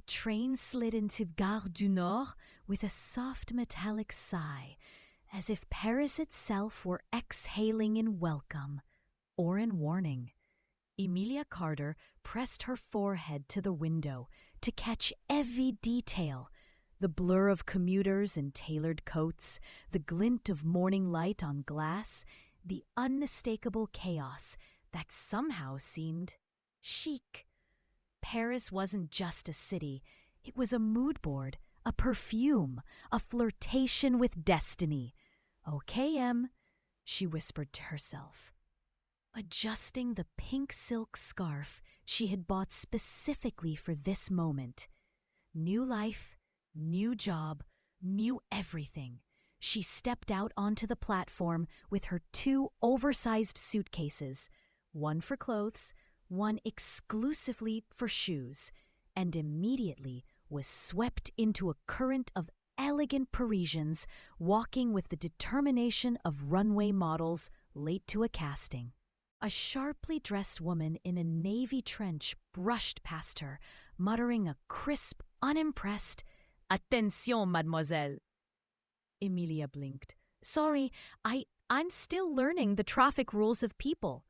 train slid into Gare du Nord with a soft metallic sigh, as if Paris itself were exhaling in welcome or in warning. Emilia Carter pressed her forehead to the window to catch every detail: the blur of commuters in tailored coats, the glint of morning light on glass, the unmistakable chaos that somehow seemed chic. Paris wasn't just a city, it was a mood board, a perfume, a flirtation with destiny. "Okay, Em," she whispered to herself, adjusting the pink silk scarf she had bought specifically for this moment. New life, new job, new everything. She stepped out onto the platform with her 2 oversized suitcases, one for clothes, one exclusively for shoes, and immediately was swept into a current of elegant Parisians walking with the determination of runway models late to a casting. A sharply dressed woman in a navy trench brushed past her, muttering a crisp, unimpressed, "Attention, mademoiselle." Emilia blinked. "Sorry, I'm still learning the traffic rules of people."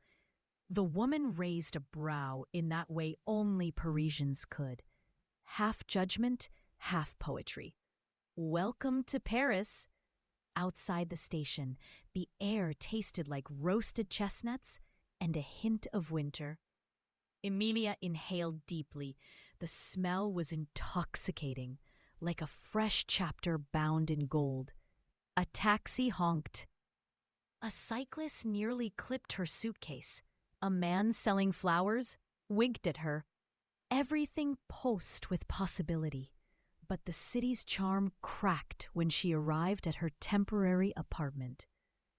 The woman raised a brow in that way only Parisians could. Half judgment, half poetry. "Welcome to Paris." Outside the station, the air tasted like roasted chestnuts and a hint of winter. Emilia inhaled deeply. The smell was intoxicating, like a fresh chapter bound in gold. A taxi honked. A cyclist nearly clipped her suitcase. A man selling flowers winked at her. Everything pulsed with possibility, but the city's charm cracked when she arrived at her temporary apartment.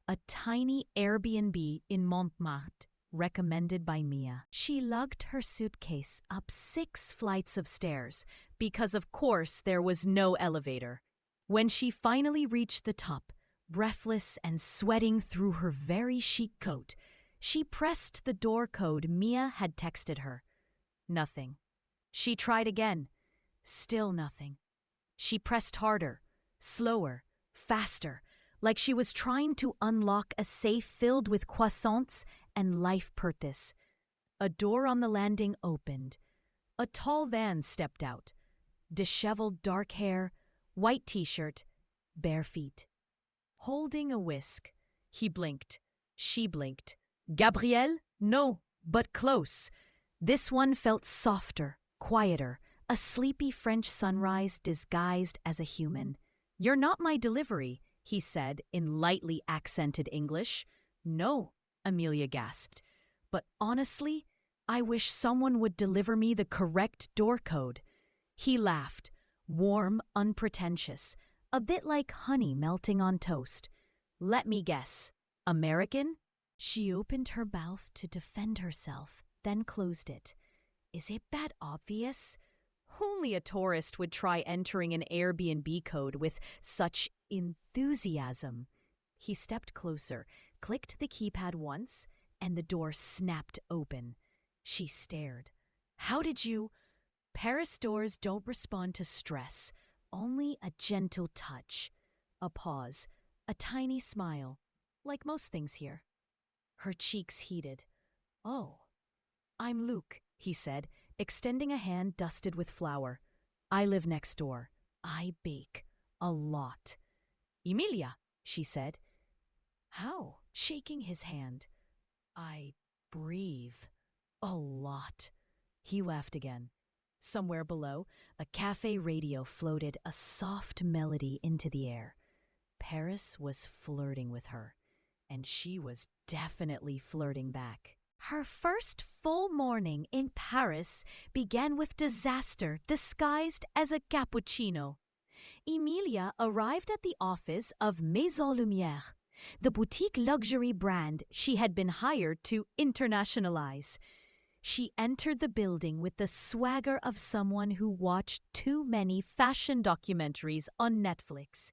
A tiny Airbnb in Montmartre, recommended by Mia. She lugged her suitcase up 6 flights of stairs, because of course there was no elevator. When she finally reached the top, breathless and sweating through her very chic coat, she pressed the door code Mia had texted her. Nothing. She tried again. Still nothing. She pressed harder, slower, faster, like she was trying to unlock a safe filled with croissants and life purpose. A door on the landing opened. A tall van stepped out. Disheveled dark hair, white t-shirt, bare feet. Holding a whisk, he blinked. She blinked. "Gabriel? No, but close." This one felt softer, quieter, a sleepy French sunrise disguised as a human. "You're not my delivery," he said in lightly accented English. "No," Emilia gasped. "But honestly, I wish someone would deliver me the correct door code." He laughed, warm, unpretentious, a bit like honey melting on toast. "Let me guess. American?" She opened her mouth to defend herself, then closed it. Is it that obvious? Only a tourist would try entering an Airbnb code with such enthusiasm. He stepped closer, clicked the keypad once, and the door snapped open. She stared. "How did you—" Paris doors don't respond to stress, only a gentle touch. A pause, a tiny smile, like most things here. Her cheeks heated. "Oh, I'm Luke," he said, extending a hand dusted with flour. "I live next door. I bake. A lot." "Emilia," she said. "How?" Shaking his hand. "I breathe. A lot." He laughed again. Somewhere below, a cafe radio floated a soft melody into the air. Paris was flirting with her, and she was definitely flirting back. Her first full morning in Paris began with disaster disguised as a cappuccino. Emilia arrived at the office of Maison Lumière, the boutique luxury brand she had been hired to internationalize. She entered the building with the swagger of someone who watched too many fashion documentaries on Netflix.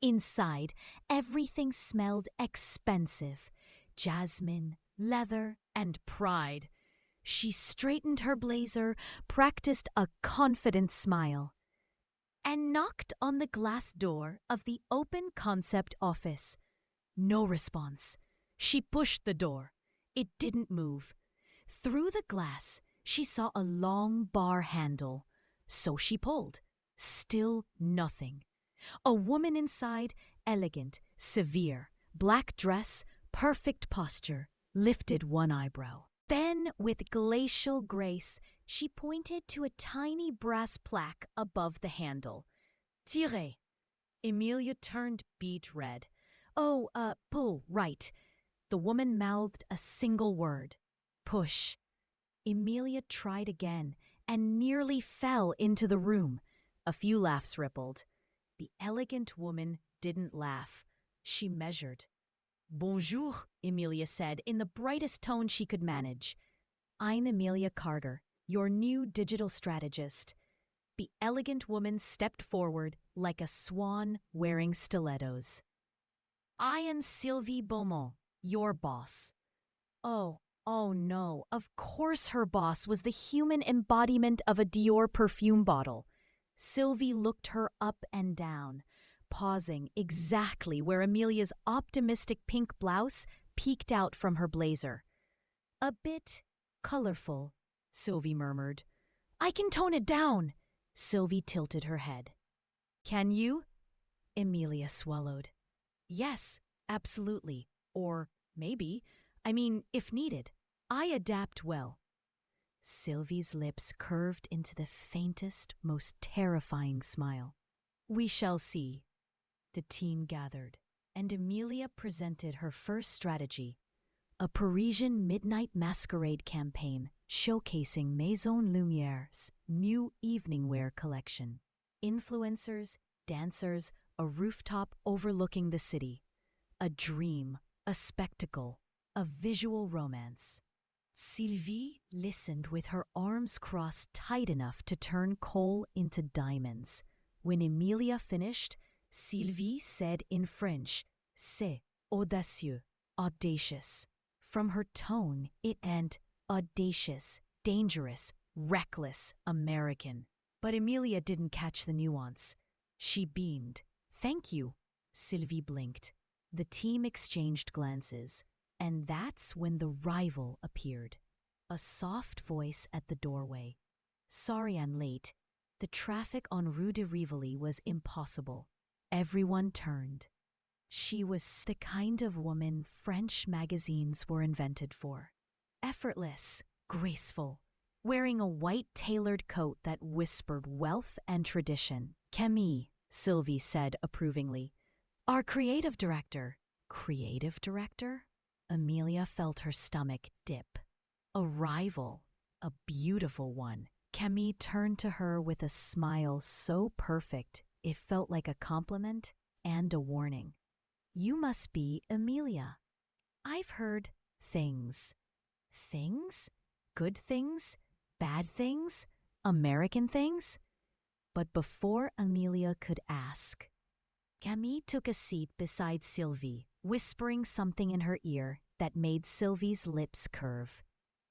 Inside, everything smelled expensive: jasmine, leather, and pride. She straightened her blazer, practiced a confident smile, and knocked on the glass door of the open concept office. No response. She pushed the door. It didn't move. Through the glass, she saw a long bar handle. So she pulled. Still nothing. A woman inside, elegant, severe, black dress, perfect posture, lifted one eyebrow. Then, with glacial grace, she pointed to a tiny brass plaque above the handle. Tirez. Emilia turned beet red. Oh, pull, right. The woman mouthed a single word. Push. Emilia tried again and nearly fell into the room. A few laughs rippled. The elegant woman didn't laugh. She measured. Bonjour, Emilia said in the brightest tone she could manage. I'm Emilia Carter, your new digital strategist. The elegant woman stepped forward like a swan wearing stilettos. I am Sylvie Beaumont, your boss. Oh no, of course her boss was the human embodiment of a Dior perfume bottle. Sylvie looked her up and down, pausing exactly where Emilia's optimistic pink blouse peeked out from her blazer. A bit colorful, Sylvie murmured. I can tone it down. Sylvie tilted her head. Can you? Emilia swallowed. Yes, absolutely. Or maybe. I mean, if needed. I adapt well. Sylvie's lips curved into the faintest, most terrifying smile. We shall see. The team gathered, and Emilia presented her first strategy, a Parisian midnight masquerade campaign showcasing Maison Lumiere's new evening wear collection. Influencers, dancers, a rooftop overlooking the city. A dream, a spectacle, a visual romance. Sylvie listened with her arms crossed tight enough to turn coal into diamonds. When Emilia finished, Sylvie said in French, C'est audacieux, audacious. From her tone, it meant audacious, dangerous, reckless, American. But Emilia didn't catch the nuance. She beamed. Thank you. Sylvie blinked. The team exchanged glances, and that's when the rival appeared. A soft voice at the doorway. Sorry I'm late. The traffic on Rue de Rivoli was impossible. Everyone turned. She was the kind of woman French magazines were invented for. Effortless, graceful, wearing a white tailored coat that whispered wealth and tradition. Camille, Sylvie said approvingly. Our creative director. Creative director? Emilia felt her stomach dip. A rival, a beautiful one. Camille turned to her with a smile so perfect it felt like a compliment and a warning. You must be Emilia. I've heard things. Things? Good things? Bad things? American things? But before Emilia could ask, Camille took a seat beside Sylvie, whispering something in her ear that made Sylvie's lips curve.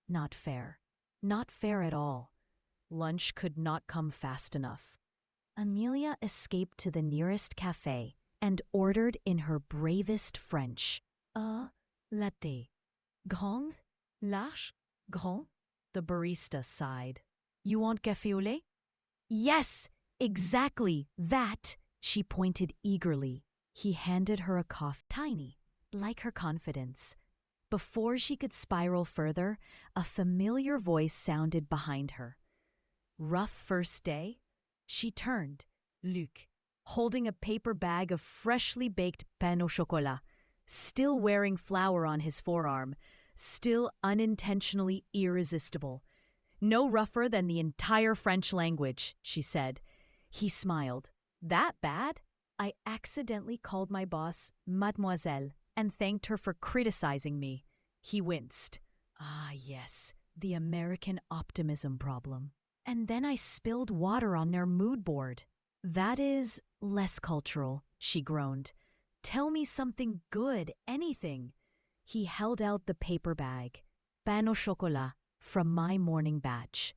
Not fair. Not fair at all. Lunch could not come fast enough. Emilia escaped to the nearest café and ordered in her bravest French, a latte. Grand? Large? Grand? The barista sighed. You want café au lait? Yes, exactly that. She pointed eagerly. He handed her a cough, tiny, like her confidence. Before she could spiral further, a familiar voice sounded behind her. Rough first day? She turned. Luc, holding a paper bag of freshly baked pain au chocolat, still wearing flour on his forearm, still unintentionally irresistible. No rougher than the entire French language, she said. He smiled. That bad? I accidentally called my boss Mademoiselle and thanked her for criticizing me. He winced. Ah, yes, the American optimism problem. And then I spilled water on their mood board. That is less cultural, she groaned. Tell me something good, anything. He held out the paper bag. Pain au chocolat, from my morning batch.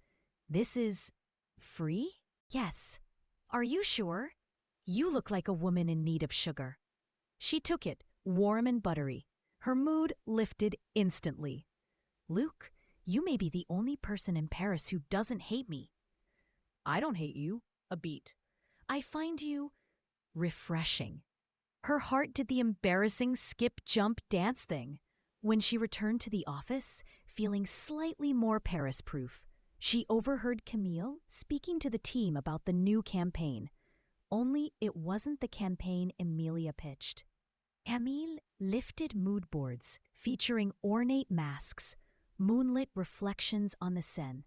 This is free? Yes. Are you sure? You look like a woman in need of sugar. She took it, warm and buttery. Her mood lifted instantly. Luke, you may be the only person in Paris who doesn't hate me. I don't hate you, a beat. I find you refreshing. Her heart did the embarrassing skip-jump dance thing. When she returned to the office, feeling slightly more Paris-proof, she overheard Camille speaking to the team about the new campaign. Only it wasn't the campaign Emilia pitched. Camille lifted mood boards featuring ornate masks, moonlit reflections on the Seine,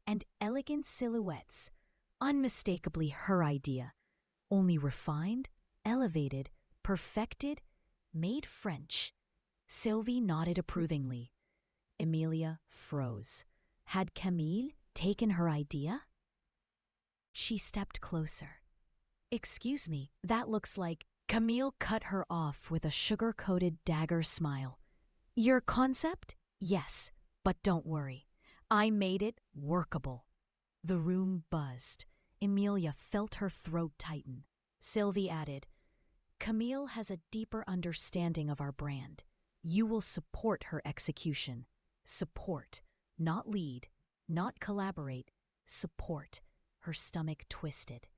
and elegant silhouettes, unmistakably her idea, only refined, elevated, perfected, made French. Sylvie nodded approvingly. Emilia froze. Had Camille taken her idea? She stepped closer. Excuse me, that looks like... Camille cut her off with a sugar-coated dagger smile. Your concept? Yes, but don't worry. I made it workable. The room buzzed. Emilia felt her throat tighten. Sylvie added, Camille has a deeper understanding of our brand. You will support her execution. Support, not lead, not collaborate. Support. Her stomach twisted.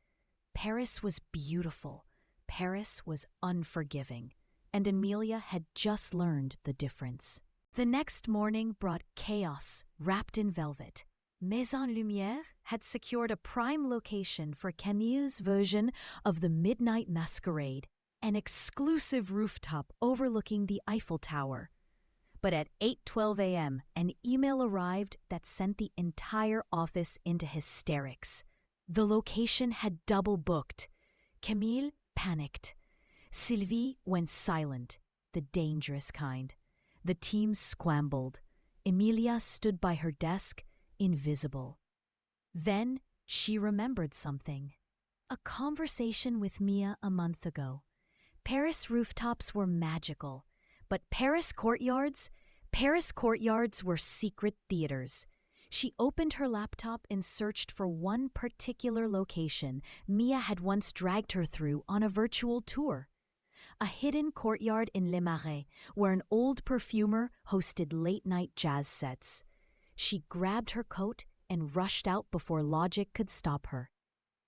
Paris was beautiful. Paris was unforgiving. And Emilia had just learned the difference. The next morning brought chaos wrapped in velvet. Maison Lumière had secured a prime location for Camille's version of the Midnight Masquerade, an exclusive rooftop overlooking the Eiffel Tower. But at 8:12 a.m., an email arrived that sent the entire office into hysterics. The location had double booked. Camille panicked. Sylvie went silent, the dangerous kind. The team scrambled. Emilia stood by her desk, invisible. Then she remembered something. A conversation with Mia a month ago. Paris rooftops were magical, but Paris courtyards were secret theaters. She opened her laptop and searched for one particular location Mia had once dragged her through on a virtual tour. A hidden courtyard in Les Marais, where an old perfumer hosted late-night jazz sets. She grabbed her coat and rushed out before logic could stop her.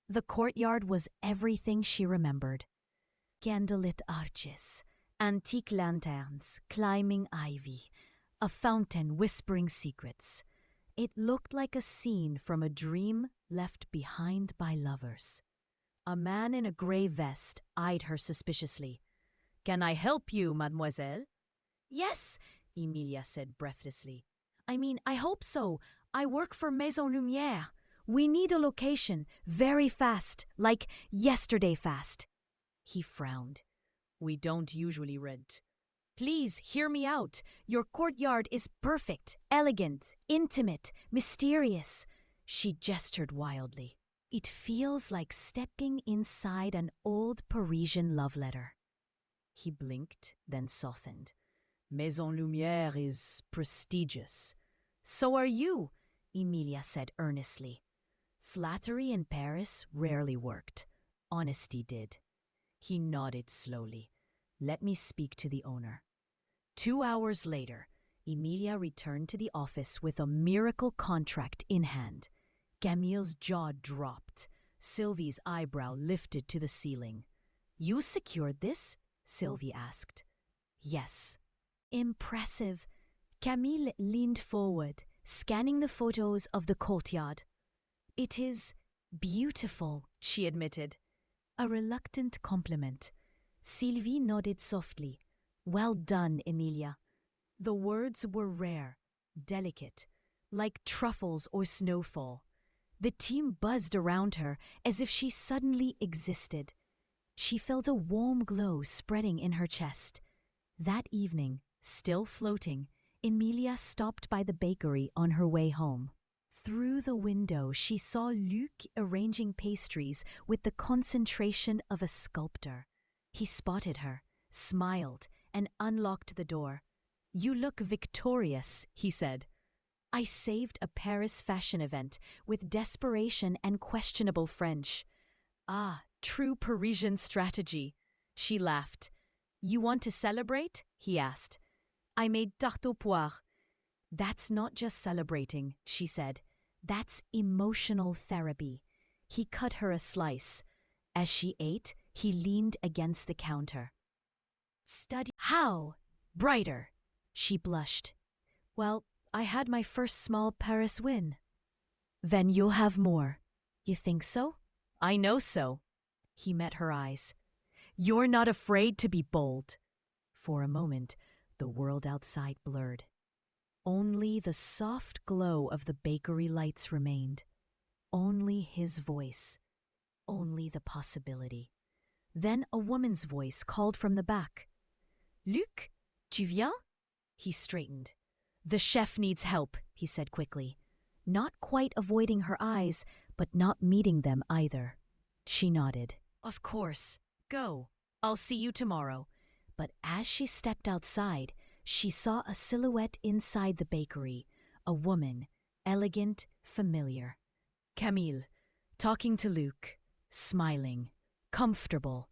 The courtyard was everything she remembered. Candlelit arches, antique lanterns, climbing ivy, a fountain whispering secrets. It looked like a scene from a dream left behind by lovers. A man in a gray vest eyed her suspiciously. "Can I help you, mademoiselle?" "Yes," Emilia said breathlessly. I hope so. I work for Maison Lumière. We need a location, very fast, like yesterday fast." He frowned. "We don't usually rent." "Please, hear me out. Your courtyard is perfect, elegant, intimate, mysterious." She gestured wildly. "It feels like stepping inside an old Parisian love letter." He blinked, then softened. "Maison Lumière is prestigious." "So are you," Emilia said earnestly. Flattery in Paris rarely worked. Honesty did. He nodded slowly. "Let me speak to the owner." 2 hours later, Emilia returned to the office with a miracle contract in hand. Camille's jaw dropped. Sylvie's eyebrow lifted to the ceiling. "You secured this?" Sylvie asked. "Yes." "Impressive." Camille leaned forward, scanning the photos of the courtyard. "It is beautiful," she admitted. A reluctant compliment. Sylvie nodded softly. "Well done, Emilia." The words were rare, delicate, like truffles or snowfall. The team buzzed around her as if she suddenly existed. She felt a warm glow spreading in her chest. That evening, still floating, Emilia stopped by the bakery on her way home. Through the window, she saw Luc arranging pastries with the concentration of a sculptor. He spotted her, smiled, and unlocked the door. "You look victorious," he said. I saved a Paris fashion event with desperation and questionable French. Ah, true Parisian strategy. She laughed. You want to celebrate? He asked. I made tarte aux poires. That's not just celebrating, she said. That's emotional therapy. He cut her a slice. As she ate, he leaned against the counter. Study. How? Brighter. She blushed. Well, I had my first small Paris win. Then you'll have more. You think so? I know so. He met her eyes. You're not afraid to be bold. For a moment, the world outside blurred. Only the soft glow of the bakery lights remained. Only his voice. Only the possibility. Then a woman's voice called from the back. Luc, tu viens? He straightened. The chef needs help, he said quickly. Not quite avoiding her eyes, but not meeting them either. She nodded. Of course. Go. I'll see you tomorrow. But as she stepped outside, she saw a silhouette inside the bakery, a woman, elegant, familiar. Camille, talking to Luc, smiling, comfortable.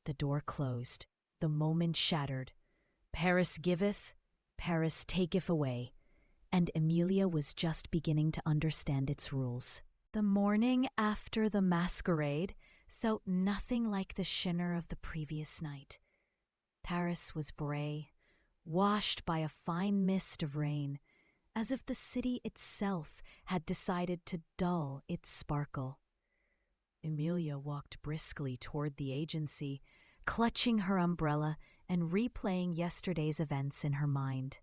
The door closed. The moment shattered. Paris giveth, Paris taketh away. And Emilia was just beginning to understand its rules. The morning after the masquerade felt nothing like the shimmer of the previous night. Paris was grey, washed by a fine mist of rain, as if the city itself had decided to dull its sparkle. Emilia walked briskly toward the agency, clutching her umbrella and replaying yesterday's events in her mind.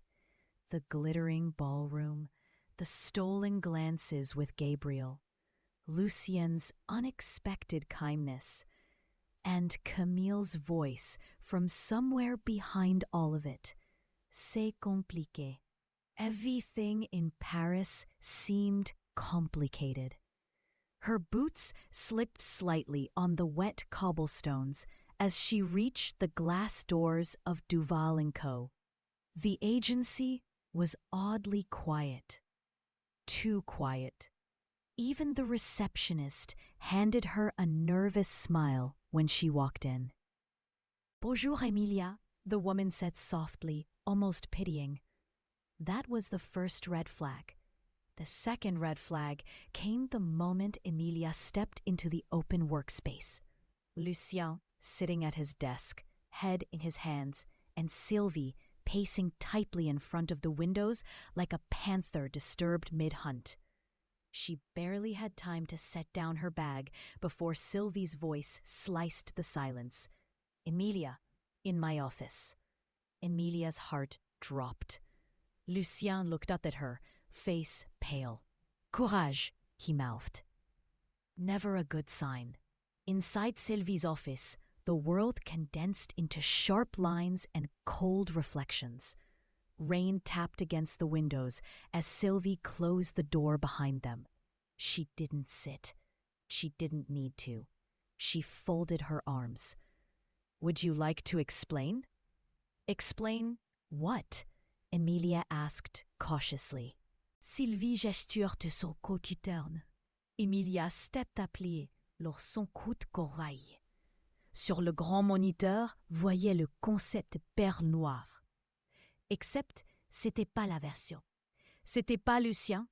The glittering ballroom, the stolen glances with Gabriel, Lucien's unexpected kindness, and Camille's voice from somewhere behind all of it. C'est compliqué. Everything in Paris seemed complicated. Her boots slipped slightly on the wet cobblestones as she reached the glass doors of Duval & Co. The agency was oddly quiet. Too quiet. Even the receptionist handed her a nervous smile when she walked in. Bonjour, Emilia, the woman said softly, almost pitying. That was the first red flag. The second red flag came the moment Emilia stepped into the open workspace. Lucien, sitting at his desk, head in his hands, and Sylvie pacing tightly in front of the windows like a panther disturbed mid-hunt. She barely had time to set down her bag before Sylvie's voice sliced the silence. Emilia, in my office. Emilia's heart dropped. Lucien looked up at her, face pale. Courage, he mouthed. Never a good sign. Inside Sylvie's office, the world condensed into sharp lines and cold reflections. Rain tapped against the windows as Sylvie closed the door behind them. She didn't sit. She didn't need to. She folded her arms. Would you like to explain? Explain what? Emilia asked cautiously. Sylvie gesture de son cocuterne. Emilia's tête à plier lors son croûte corail. Sur le grand moniteur, voyait le concept perle noire. Except, c'était pas la version. C'était pas Lucien.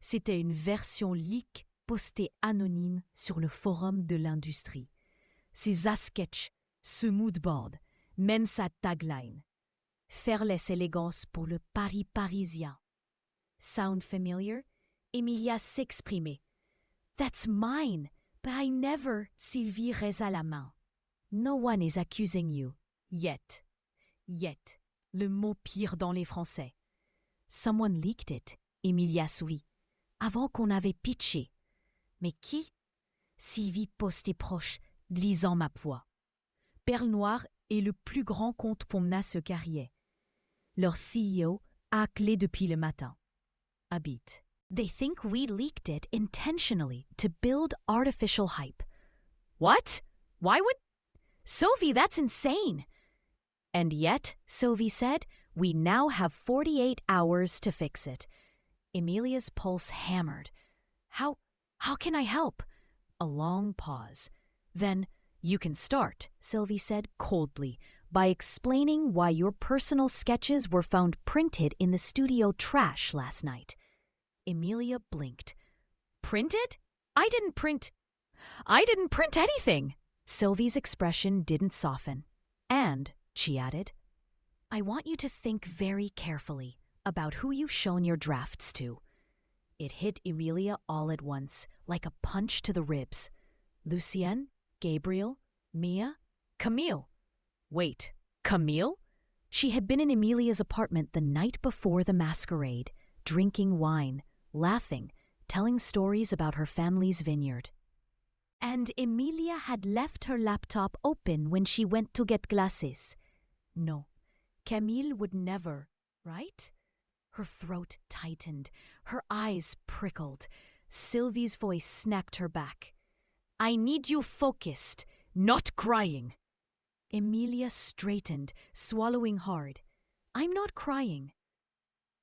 C'était une version leak postée anonyme sur le forum de l'industrie. Ses sketchs, ce moodboard, même sa tagline. Fearless élégance pour le Paris parisien. Sound familiar? Emilia s'exprimait. That's mine, but I never. Sylvie raisa la main. No one is accusing you. Yet. Yet. Le mot pire dans les Français. Someone leaked it, Emilia sourit. Avant qu'on avait pitché. Mais qui? Sylvie postait proche, lisant ma voix. Perle Noire est le plus grand compte pour Mnas Carrier. Leur CEO a clé depuis le matin. A beat. They think we leaked it intentionally to build artificial hype. What? Why would... Sylvie, that's insane! And yet, Sylvie said, we now have 48 hours to fix it. Emilia's pulse hammered. How can I help? A long pause. Then, you can start, Sylvie said coldly, by explaining why your personal sketches were found printed in the studio trash last night. Emilia blinked. Printed? I didn't print anything. Sylvie's expression didn't soften. And, she added, I want you to think very carefully about who you've shown your drafts to. It hit Emilia all at once, like a punch to the ribs. Lucien, Gabriel, Mia, Camille. Wait, Camille? She had been in Emilia's apartment the night before the masquerade, drinking wine, laughing, telling stories about her family's vineyard. And Emilia had left her laptop open when she went to get glasses. No, Camille would never, right? Her throat tightened, her eyes prickled. Sylvie's voice snapped her back. I need you focused, not crying. Emilia straightened, swallowing hard. I'm not crying.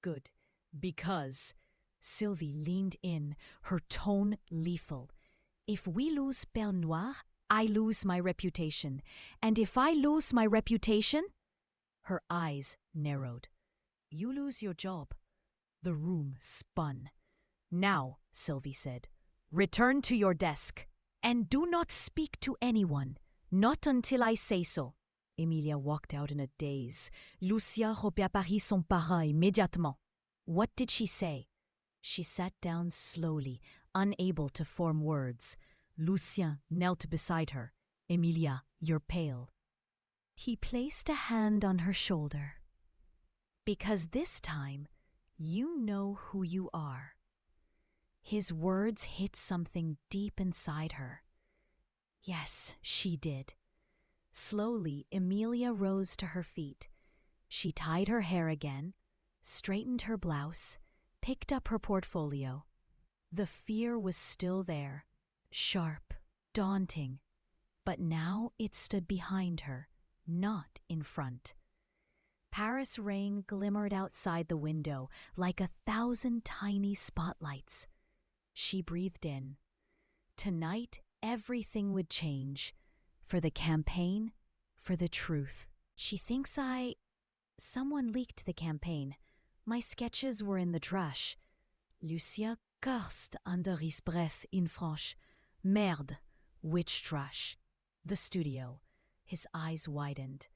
Good, because Sylvie leaned in, her tone lethal. If we lose Perle Noire, I lose my reputation. And if I lose my reputation... Her eyes narrowed. You lose your job. The room spun. Now, Sylvie said, return to your desk. And do not speak to anyone. Not until I say so. Emilia walked out in a daze. Lucien reprit à Paris son parrain immédiatement. What did she say? She sat down slowly, unable to form words. Lucien knelt beside her. Emilia, you're pale. He placed a hand on her shoulder. Because this time, you know who you are. His words hit something deep inside her. Yes, she did. Slowly, Emilia rose to her feet. She tied her hair again, straightened her blouse, picked up her portfolio. The fear was still there, sharp, daunting, but now it stood behind her, not in front. Paris rain glimmered outside the window like 1,000 tiny spotlights. She breathed in. Tonight, everything would change. For the campaign, for the truth. She thinks Someone leaked the campaign. My sketches were in the trash. Lucien cursed under his breath in French. Merde. Which trash? The studio. His eyes widened.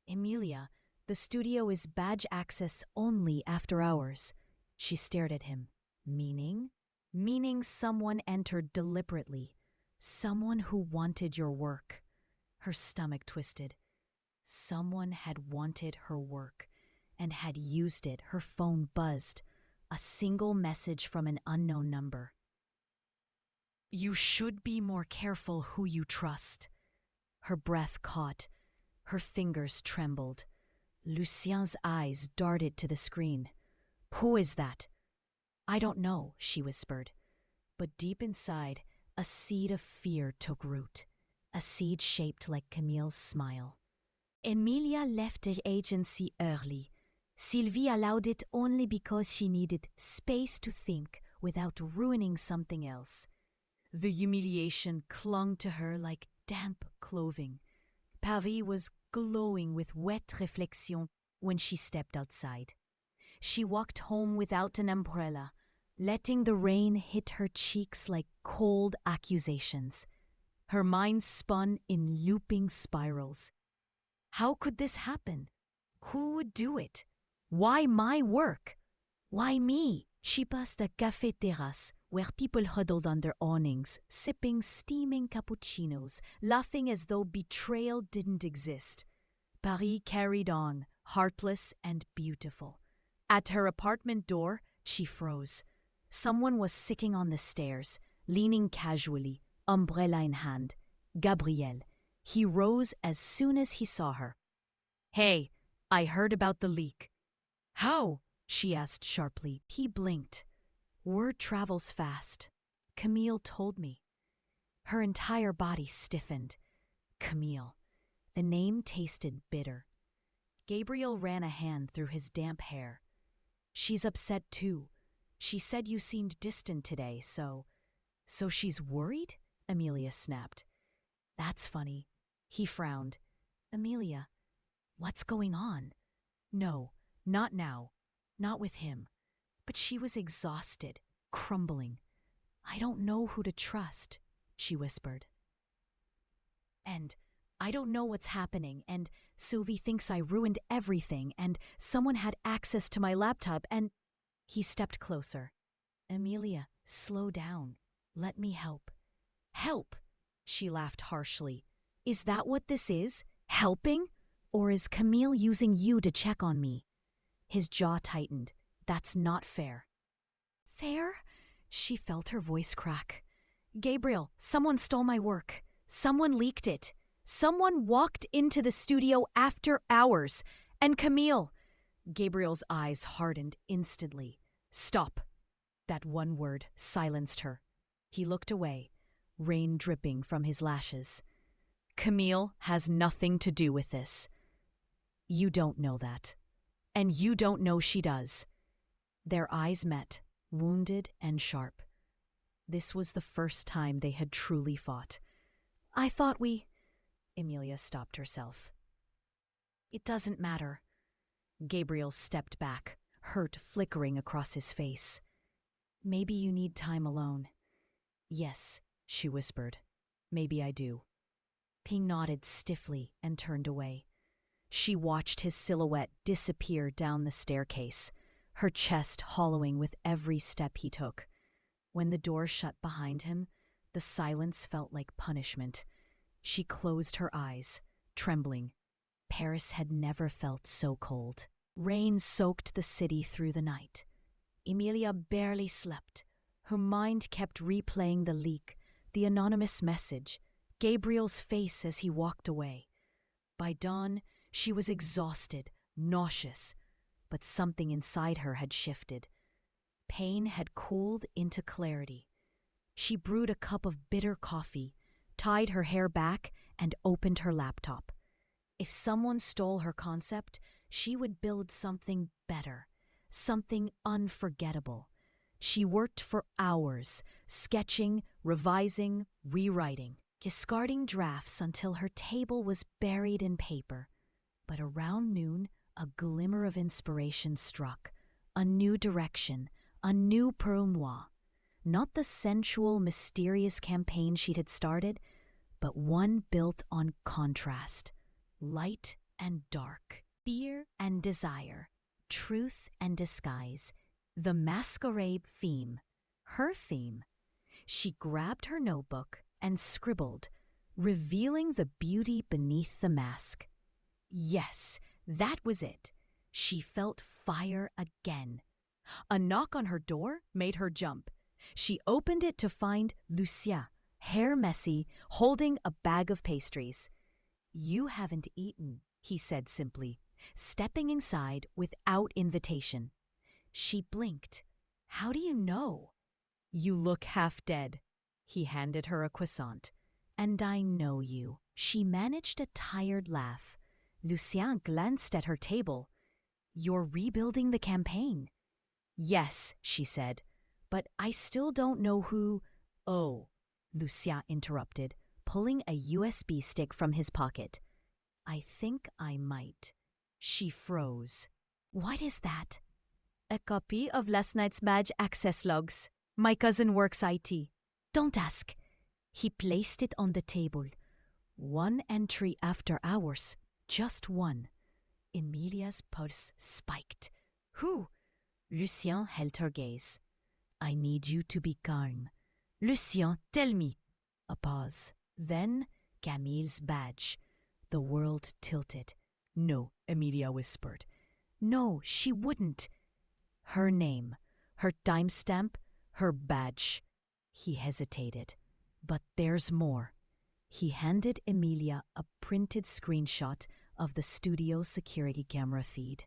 Emilia, the studio is badge access only after hours. She stared at him. Meaning? Meaning someone entered deliberately. Someone who wanted your work. Her stomach twisted. Someone had wanted her work and had used it. Her phone buzzed. A single message from an unknown number. You should be more careful who you trust. Her breath caught. Her fingers trembled. Lucien's eyes darted to the screen. Who is that? I don't know, she whispered. But deep inside, a seed of fear took root. A seed shaped like Camille's smile. Emilia left the agency early. Sylvie allowed it only because she needed space to think without ruining something else. The humiliation clung to her like damp clothing. Paris was glowing with wet réflexion when she stepped outside. She walked home without an umbrella, letting the rain hit her cheeks like cold accusations. Her mind spun in looping spirals. How could this happen? Who would do it? Why my work? Why me? She passed a café terrace where people huddled under awnings, sipping steaming cappuccinos, laughing as though betrayal didn't exist. Paris carried on, heartless and beautiful. At her apartment door, she froze. Someone was sitting on the stairs, leaning casually, umbrella in hand. Gabriel. He rose as soon as he saw her. Hey, I heard about the leak. How? She asked sharply. He blinked. Word travels fast. Camille told me. Her entire body stiffened. Camille. The name tasted bitter. Gabriel ran a hand through his damp hair. She's upset too. She said you seemed distant today, so... So she's worried? Amelia snapped. That's funny. He frowned. Amelia, what's going on? No, not now. Not with him. But she was exhausted, crumbling. I don't know who to trust, she whispered. And I don't know what's happening, and Sylvie thinks I ruined everything, and someone had access to my laptop, and... He stepped closer. Amelia, slow down. Let me help. Help? She laughed harshly. Is that what this is? Helping? Or is Camille using you to check on me? His jaw tightened. That's not fair. Fair? She felt her voice crack. Gabriel, someone stole my work. Someone leaked it. Someone walked into the studio after hours. And Camille... Gabriel's eyes hardened instantly. Stop. That one word silenced her. He looked away, rain dripping from his lashes. Camille has nothing to do with this. You don't know that. And you don't know she does. Their eyes met, wounded and sharp. This was the first time they had truly fought. I thought we... Amelia stopped herself. It doesn't matter. Gabriel stepped back, hurt flickering across his face. Maybe you need time alone. Yes, she whispered. Maybe I do. He nodded stiffly and turned away. She watched his silhouette disappear down the staircase, her chest hollowing with every step he took. When the door shut behind him, the silence felt like punishment. She closed her eyes, trembling. Paris had never felt so cold. Rain soaked the city through the night. Emilia barely slept. Her mind kept replaying the leak, the anonymous message, Gabriel's face as he walked away. By dawn, she was exhausted, nauseous, but something inside her had shifted. Pain had cooled into clarity. She brewed a cup of bitter coffee, tied her hair back, and opened her laptop. If someone stole her concept, she would build something better, something unforgettable. She worked for hours, sketching, revising, rewriting, discarding drafts until her table was buried in paper. But around noon, a glimmer of inspiration struck, a new direction, a new Pearl Noire. Not the sensual, mysterious campaign she had started, but one built on contrast, light and dark, fear and desire, truth and disguise, the masquerade theme, her theme. She grabbed her notebook and scribbled, revealing the beauty beneath the mask. Yes, that was it. She felt fire again. A knock on her door made her jump. She opened it to find Lucien, hair messy, holding a bag of pastries. You haven't eaten, he said simply, stepping inside without invitation. She blinked. How do you know? You look half dead. He handed her a croissant. And I know you. She managed a tired laugh. Lucien glanced at her table. You're rebuilding the campaign. Yes, she said, but I still don't know who... Oh, Lucien interrupted, pulling a USB stick from his pocket. I think I might. She froze. What is that? A copy of last night's badge access logs. My cousin works IT. Don't ask. He placed it on the table. One entry after hours. Just one. Emilia's pulse spiked. Who? Lucien held her gaze. I need you to be calm. Lucien, tell me. A pause. Then Camille's badge. The world tilted. No, Emilia whispered. No, she wouldn't. Her name, her timestamp, her badge. He hesitated. But there's more. He handed Emilia a printed screenshot of the studio security camera feed.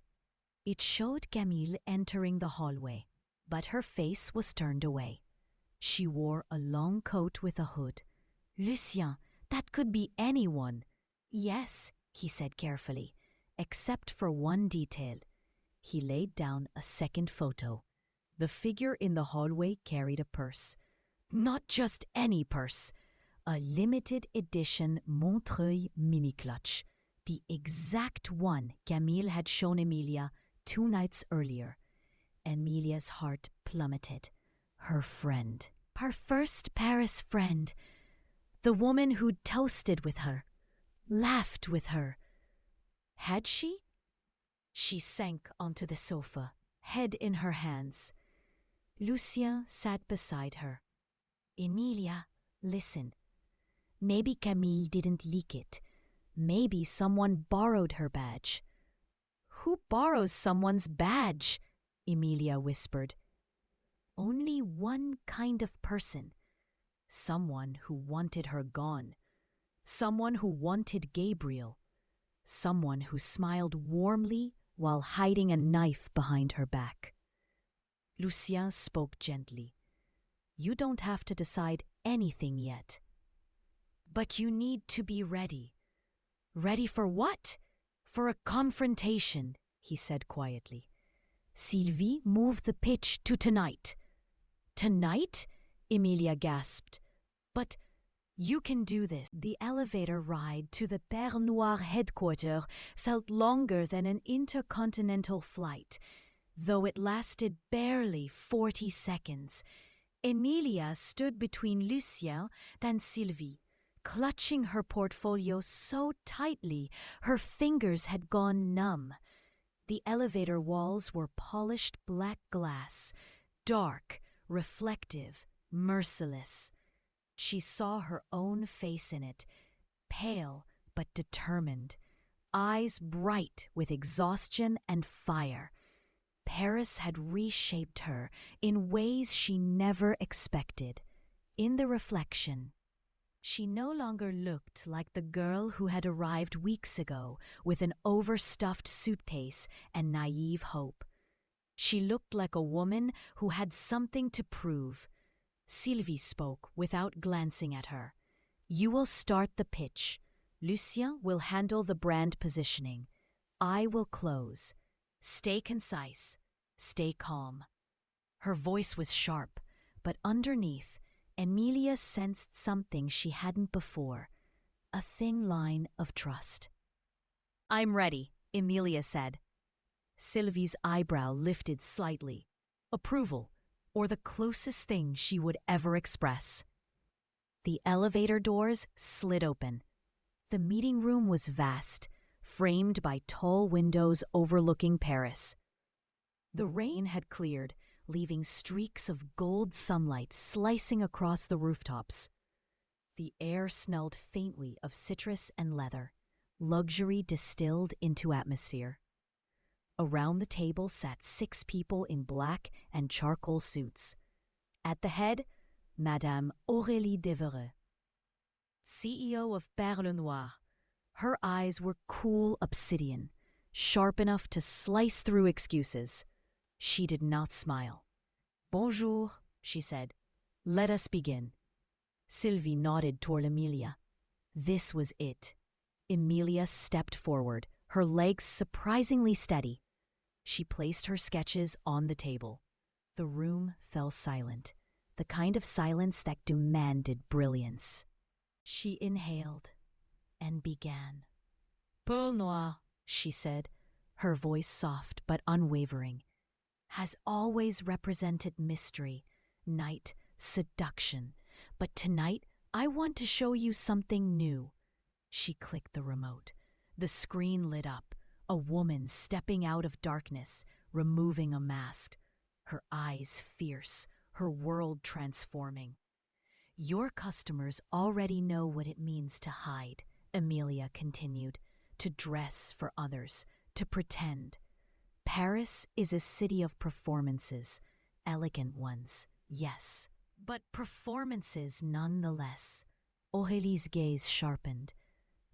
It showed Camille entering the hallway, but her face was turned away. She wore a long coat with a hood. Lucien, that could be anyone. Yes, he said carefully, except for one detail. He laid down a second photo. The figure in the hallway carried a purse. Not just any purse. A limited edition Montreuil mini clutch. The exact one Camille had shown Emilia 2 nights earlier. Emilia's heart plummeted. Her friend. Her first Paris friend. The woman who'd toasted with her. Laughed with her. Had she? She sank onto the sofa, head in her hands. Lucien sat beside her. Emilia, listen. Maybe Camille didn't leak it. Maybe someone borrowed her badge. Who borrows someone's badge? Emilia whispered. Only one kind of person. Someone who wanted her gone. Someone who wanted Gabriel. Someone who smiled warmly while hiding a knife behind her back. Lucien spoke gently. You don't have to decide anything yet. But you need to be ready. Ready for what? For a confrontation, he said quietly. Sylvie moved the pitch to tonight. Tonight? Emilia gasped. But you can do this. The elevator ride to the Père Noir headquarters felt longer than an intercontinental flight, though it lasted barely 40 seconds. Emilia stood between Lucien and Sylvie, clutching her portfolio so tightly her fingers had gone numb. The elevator walls were polished black glass, dark, reflective, merciless. She saw her own face in it, pale but determined, eyes bright with exhaustion and fire. Paris had reshaped her in ways she never expected. In the reflection, she no longer looked like the girl who had arrived weeks ago with an overstuffed suitcase and naive hope. She looked like a woman who had something to prove. Sylvie spoke without glancing at her. You will start the pitch. Lucien will handle the brand positioning. I will close. Stay concise. Stay calm. Her voice was sharp, but underneath, Emilia sensed something she hadn't before, a thin line of trust. I'm ready, Emilia said. Sylvie's eyebrow lifted slightly. Approval, or the closest thing she would ever express. The elevator doors slid open. The meeting room was vast, framed by tall windows overlooking Paris. The rain had cleared, leaving streaks of gold sunlight slicing across the rooftops. The air smelled faintly of citrus and leather, luxury distilled into atmosphere. Around the table sat 6 people in black and charcoal suits. At the head, Madame Aurélie Devereux, CEO of Perle Noire. Her eyes were cool obsidian, sharp enough to slice through excuses. She did not smile. Bonjour, she said. Let us begin. Sylvie nodded toward Emilia. This was it. Emilia stepped forward, her legs surprisingly steady. She placed her sketches on the table. The room fell silent, the kind of silence that demanded brilliance. She inhaled and began. Pearl Noir, she said, her voice soft but unwavering, has always represented mystery, night, seduction. But tonight, I want to show you something new. She clicked the remote. The screen lit up, a woman stepping out of darkness, removing a mask, her eyes fierce, her world transforming. Your customers already know what it means to hide, Emilia continued, to dress for others, to pretend. Paris is a city of performances, elegant ones, yes, but performances nonetheless. Aurélie's gaze sharpened.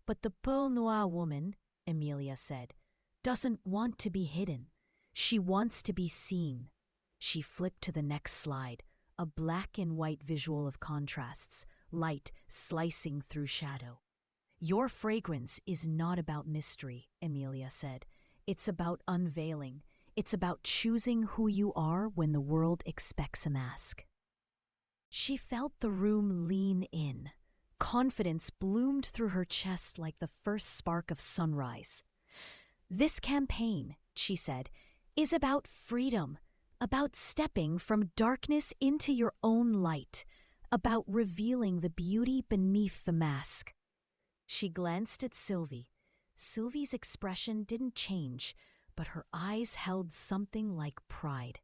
But the Pearl Noir woman, Emilia said, doesn't want to be hidden. She wants to be seen. She flipped to the next slide, a black and white visual of contrasts, light slicing through shadow. Your fragrance is not about mystery, Emilia said. It's about unveiling. It's about choosing who you are when the world expects a mask. She felt the room lean in. Confidence bloomed through her chest like the first spark of sunrise. This campaign, she said, is about freedom, about stepping from darkness into your own light, about revealing the beauty beneath the mask. She glanced at Sylvie. Sylvie's expression didn't change, but her eyes held something like pride.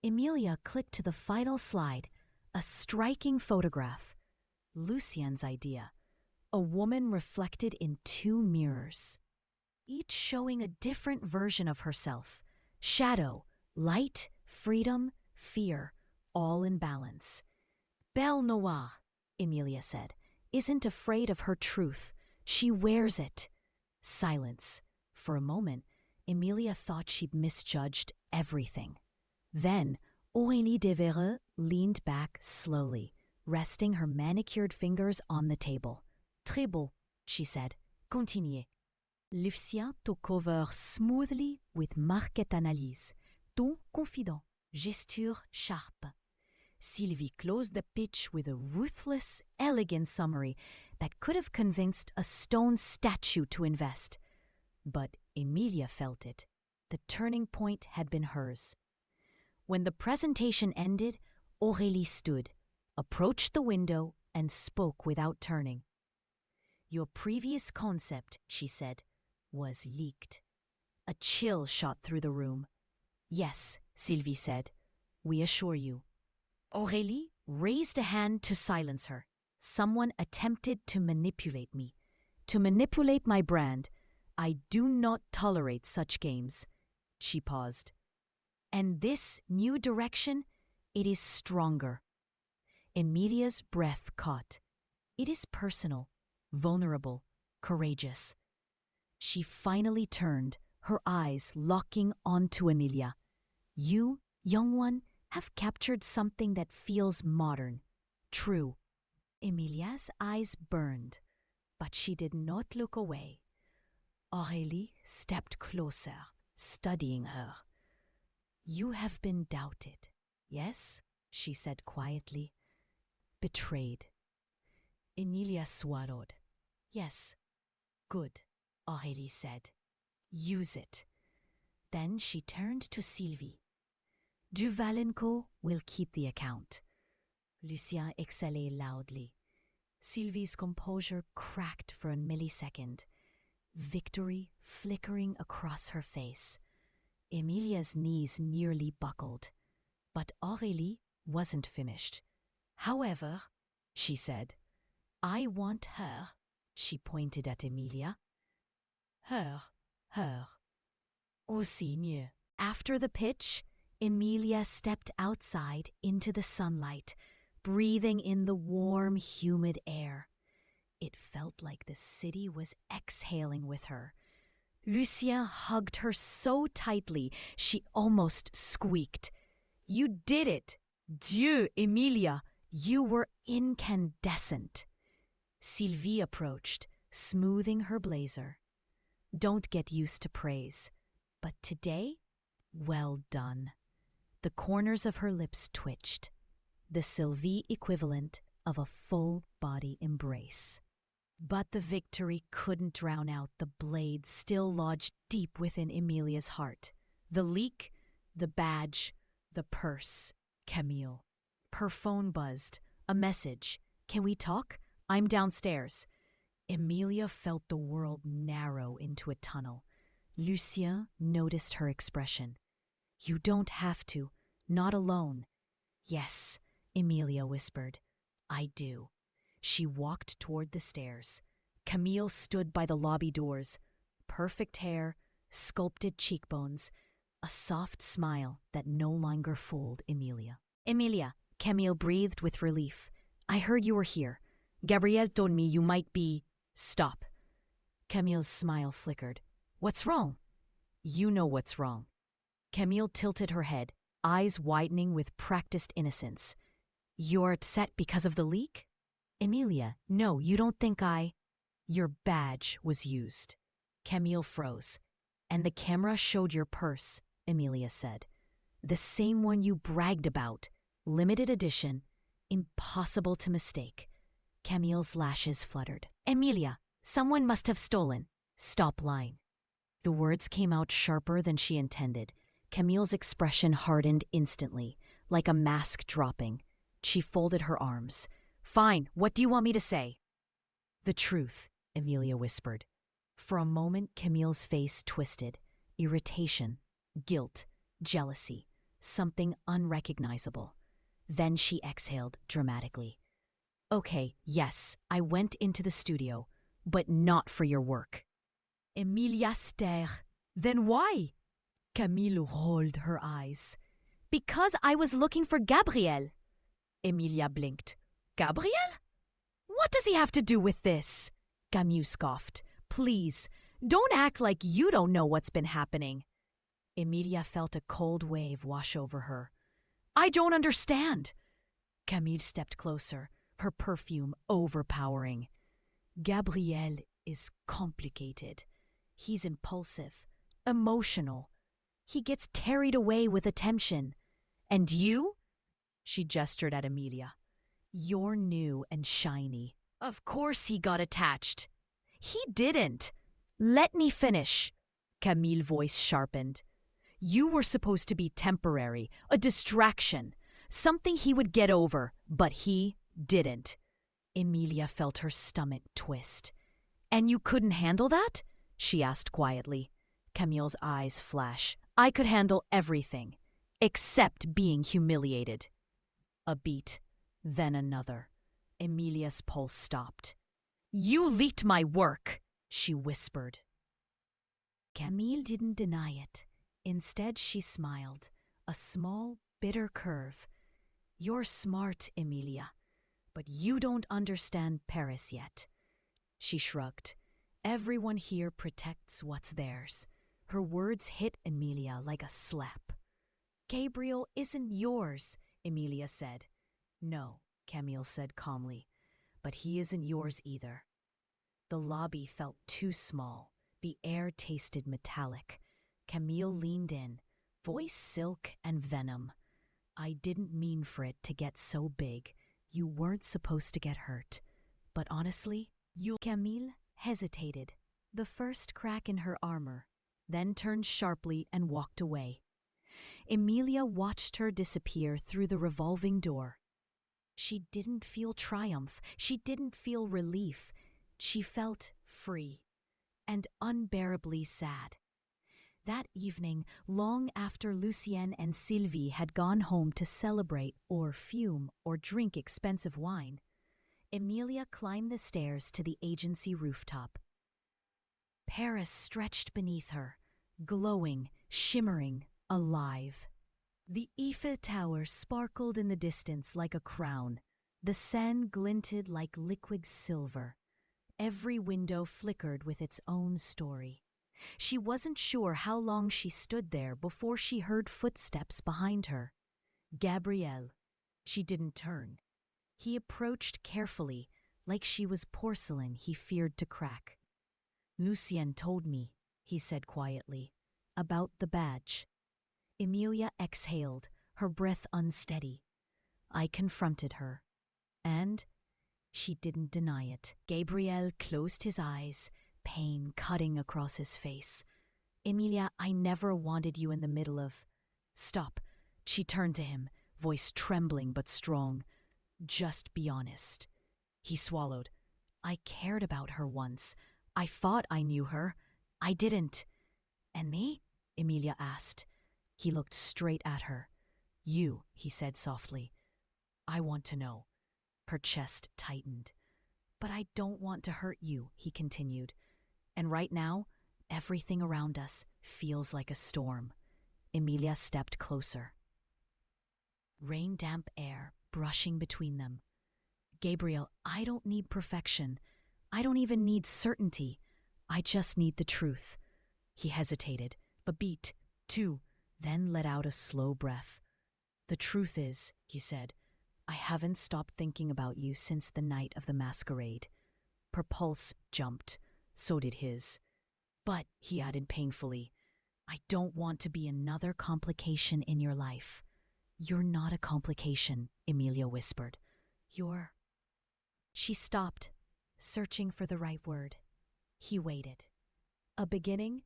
Emilia clicked to the final slide, a striking photograph. Lucien's idea. A woman reflected in two mirrors, each showing a different version of herself. Shadow, light, freedom, fear, all in balance. Belle Noire, Emilia said, isn't afraid of her truth. She wears it. Silence. For a moment, Emilia thought she'd misjudged everything. Then, Aurélie Devereux leaned back slowly, resting her manicured fingers on the table. Très beau, she said. Continuez. Lucien took over smoothly with marquette analyse, ton confident, gesture sharp. Sylvie closed the pitch with a ruthless, elegant summary that could have convinced a stone statue to invest. But Emilia felt it. The turning point had been hers. When the presentation ended, Aurélie stood, approached the window, and spoke without turning. Your previous concept, she said, was leaked. A chill shot through the room. Yes, Sylvie said. We assure you. Aurélie raised a hand to silence her. Someone attempted to manipulate me, to manipulate my brand. I do not tolerate such games. She paused. And this new direction, it is stronger. Emilia's breath caught. It is personal, vulnerable, courageous. She finally turned, her eyes locking onto Emilia. You, young one, have captured something that feels modern, true. Emilia's eyes burned, but she did not look away. Aurélie stepped closer, studying her. You have been doubted, yes? She said quietly. Betrayed. Emilia swallowed. Yes. Good, Aurélie said. Use it. Then she turned to Sylvie. Duval & Co. will keep the account. Lucien exhaled loudly. Sylvie's composure cracked for a millisecond. Victory flickering across her face. Emilia's knees nearly buckled. But Aurélie wasn't finished. However, she said, I want her. She pointed at Emilia. Her. Aussi mieux. After the pitch, Emilia stepped outside into the sunlight, breathing in the warm, humid air. It felt like the city was exhaling with her. Lucien hugged her so tightly she almost squeaked. You did it! Dieu, Emilia, you were incandescent. Sylvie approached, smoothing her blazer. Don't get used to praise. But today, well done. The corners of her lips twitched. The Sylvie equivalent of a full-body embrace. But the victory couldn't drown out the blade still lodged deep within Emilia's heart. The leak, the badge, the purse. Camille. Her phone buzzed. A message. Can we talk? I'm downstairs. Emilia felt the world narrow into a tunnel. Lucien noticed her expression. You don't have to. Not alone. Yes, Emilia whispered. I do. She walked toward the stairs. Camille stood by the lobby doors. Perfect hair, sculpted cheekbones, a soft smile that no longer fooled Emilia. Emilia, Camille breathed with relief. I heard you were here. Gabriel told me you might be... Stop. Camille's smile flickered. What's wrong? You know what's wrong. Camille tilted her head, eyes widening with practiced innocence. You're upset because of the leak? Emilia, no, you don't think I... Your badge was used. Camille froze. And the camera showed your purse. Emilia said. The same one you bragged about. Limited edition. Impossible to mistake. Camille's lashes fluttered. Emilia, someone must have stolen. Stop lying. The words came out sharper than she intended. Camille's expression hardened instantly, like a mask dropping. She folded her arms. Fine, what do you want me to say? The truth, Emilia whispered. For a moment, Camille's face twisted. Irritation, guilt, jealousy, something unrecognizable. Then she exhaled dramatically. Okay, yes, I went into the studio, but not for your work. Emilia stared. Then why? Camille rolled her eyes. Because I was looking for Gabriel. Emilia blinked. Gabriel? What does he have to do with this? Camille scoffed. Please, don't act like you don't know what's been happening. Emilia felt a cold wave wash over her. I don't understand. Camille stepped closer, her perfume overpowering. Gabriel is complicated. He's impulsive, emotional. He gets carried away with attention. And you? She gestured at Emilia. You're new and shiny. Of course he got attached. He didn't. Let me finish. Camille's voice sharpened. You were supposed to be temporary, a distraction, something he would get over, but he didn't. Emilia felt her stomach twist. And you couldn't handle that? She asked quietly. Camille's eyes flashed. I could handle everything, except being humiliated. A beat, then another. Emilia's pulse stopped. You leaked my work, she whispered. Camille didn't deny it. Instead, she smiled, a small, bitter curve. You're smart, Emilia, but you don't understand Paris yet. She shrugged. Everyone here protects what's theirs. Her words hit Emilia like a slap. Gabriel isn't yours, Emilia said. No, Camille said calmly, but he isn't yours either. The lobby felt too small. The air tasted metallic. Camille leaned in, voice silk and venom. I didn't mean for it to get so big. You weren't supposed to get hurt. But honestly, Camille hesitated, the first crack in her armor, then turned sharply and walked away. Emilia watched her disappear through the revolving door. She didn't feel triumph. She didn't feel relief. She felt free and unbearably sad. That evening, long after Lucienne and Sylvie had gone home to celebrate or fume or drink expensive wine, Emilia climbed the stairs to the agency rooftop. Paris stretched beneath her, glowing, shimmering, alive. The Eiffel Tower sparkled in the distance like a crown. The Seine glinted like liquid silver. Every window flickered with its own story. She wasn't sure how long she stood there before she heard footsteps behind her. Gabriel. She didn't turn. He approached carefully, like she was porcelain he feared to crack. Lucienne told me, he said quietly, about the badge. Emilia exhaled, her breath unsteady. I confronted her. And she didn't deny it. Gabriel closed his eyes, pain cutting across his face. Emilia, I never wanted you in the middle of... Stop. She turned to him, voice trembling but strong. Just be honest. He swallowed. I cared about her once. I thought I knew her. I didn't. And me? Emilia asked. He looked straight at her. You, he said softly. I want to know. Her chest tightened. But I don't want to hurt you, he continued. And right now, everything around us feels like a storm. Emilia stepped closer. Rain-damp air brushing between them. Gabriel, I don't need perfection. I don't even need certainty. I just need the truth. He hesitated, a beat, two, then let out a slow breath. The truth is, he said, I haven't stopped thinking about you since the night of the masquerade. Her pulse jumped. So did his. But, he added painfully, I don't want to be another complication in your life. You're not a complication, Emilia whispered. You're... She stopped, searching for the right word. He waited. A beginning?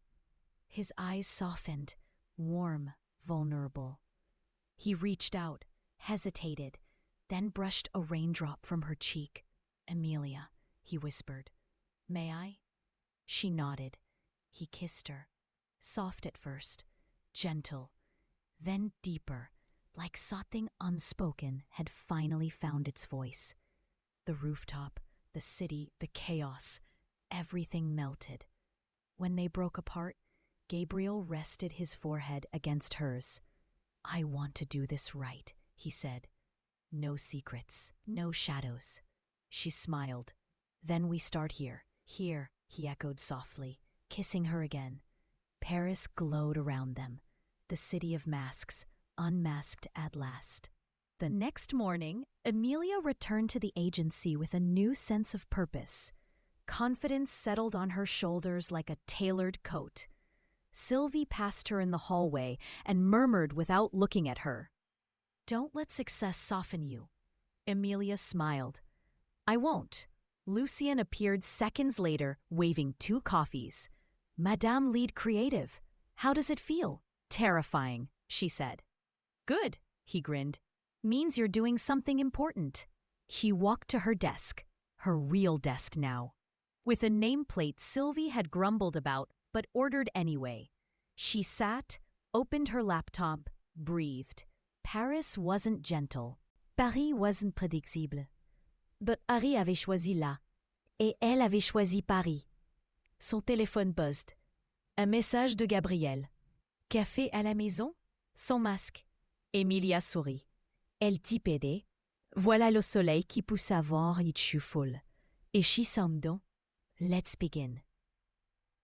His eyes softened, warm, vulnerable. He reached out, hesitated, then brushed a raindrop from her cheek. Emilia, he whispered. May I? She nodded. He kissed her. Soft at first, gentle, then deeper, like something unspoken had finally found its voice. The rooftop, the city, the chaos, everything melted. When they broke apart, Gabriel rested his forehead against hers. I want to do this right, he said. No secrets, no shadows. She smiled. Then we start here. Here, he echoed softly, kissing her again. Paris glowed around them, the city of masks, unmasked at last. The next morning, Emilia returned to the agency with a new sense of purpose. Confidence settled on her shoulders like a tailored coat. Sylvie passed her in the hallway and murmured without looking at her. Don't let success soften you. Emilia smiled. I won't. Lucien appeared seconds later, waving 2 coffees. Madame Lead Creative. How does it feel? Terrifying, she said. Good, he grinned. Means you're doing something important. He walked to her desk, her real desk now. With a nameplate Sylvie had grumbled about, but ordered anyway. She sat, opened her laptop, breathed. Paris wasn't gentle. Paris wasn't prédictible. But Harry avait choisi là, et elle avait choisi Paris. Son téléphone buzzed. Un message de Gabriel. Café à la maison? Son masque. Emilia sourit. Elle tipédait. Voilà le soleil qui pousse avant Richufol. Et she samdon. Let's begin.